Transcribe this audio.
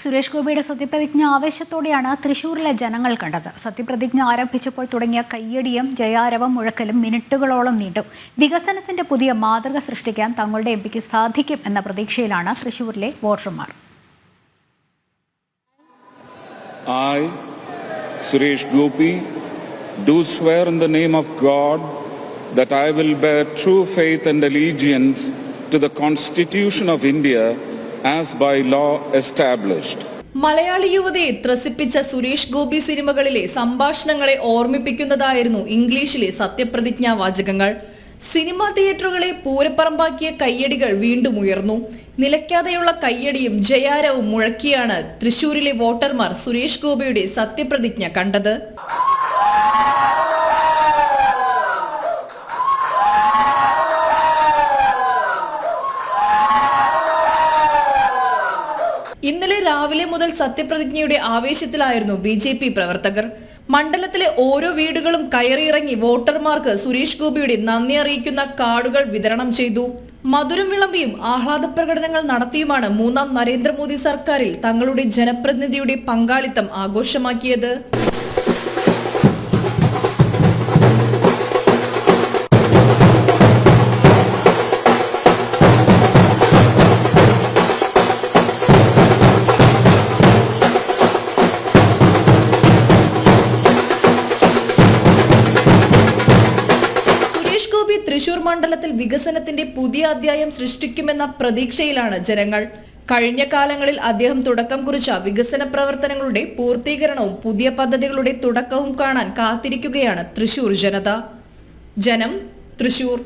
സുരേഷ് ഗോപിയുടെ സത്യപ്രതിജ്ഞ ആവേശത്തോടെയാണ് തൃശൂരിലെ ജനങ്ങൾ കണ്ടത്. സത്യപ്രതിജ്ഞ ആരംഭിച്ചപ്പോൾ തുടങ്ങിയ കയ്യടിയും ജയാരവം മുഴക്കലും മിനിറ്റുകളോളം നീണ്ടു. വികസനത്തിന്റെ പുതിയ മാതൃക സൃഷ്ടിക്കാൻ തങ്ങളുടെ എംപിക്ക് സാധിക്കും എന്ന പ്രതീക്ഷയിലാണ് തൃശൂരിലെ വോട്ടർമാർ. I, Suresh Gopi, do swear in the name of God that I will bear true faith and allegiance to the Constitution of India as by law established. Malayali യുവതയെ ത്രസിപ്പിച്ച Suresh Gopi സിനിമകളിലെ സംഭാഷണങ്ങളെ ഓർമ്മിപ്പിക്കുന്നതായിരുന്നു ഇംഗ്ലീഷിലെ സത്യപ്രതിജ്ഞാ വാചകങ്ങൾ. സിനിമാ തിയേറ്ററുകളെ പൂരപ്പറമ്പാക്കിയ കയ്യടികൾ വീണ്ടും ഉയർന്നു. നിലയ്ക്കാതെയുള്ള കയ്യടിയും ജയാരവും മുഴക്കിയാണ് തൃശൂരിലെ വോട്ടർമാർ സുരേഷ് ഗോപിയുടെ സത്യപ്രതിജ്ഞ കണ്ടത്. ഇന്നലെ രാവിലെ മുതൽ സത്യപ്രതിജ്ഞയുടെ ആവേശത്തിലായിരുന്നു BJP പ്രവർത്തകർ. മണ്ഡലത്തിലെ ഓരോ വീടുകളും കയറിയിറങ്ങി വോട്ടർമാർക്ക് സുരേഷ് ഗോപിയുടെ നന്ദി അറിയിക്കുന്ന കാർഡുകൾ വിതരണം ചെയ്തു. മധുരം വിളമ്പിയും ആഹ്ലാദ പ്രകടനങ്ങൾ നടത്തിയുമാണ് മൂന്നാം നരേന്ദ്രമോദി സർക്കാരിൽ തങ്ങളുടെ ജനപ്രതിനിധിയുടെ പങ്കാളിത്തം ആഘോഷമാക്കിയത്. തൃശൂർ മണ്ഡലത്തിൽ വികസനത്തിന്റെ പുതിയ അധ്യായം സൃഷ്ടിക്കുമെന്ന പ്രതീക്ഷയിലാണ് ജനങ്ങൾ. കഴിഞ്ഞ കാലങ്ങളിൽ അദ്ദേഹം തുടക്കം കുറിച്ച വികസന പ്രവർത്തനങ്ങളുടെ പൂർത്തീകരണവും പുതിയ പദ്ധതികളുടെ തുടക്കവും കാണാൻ കാത്തിരിക്കുകയാണ് തൃശൂർ ജനത. ജനം, തൃശൂർ.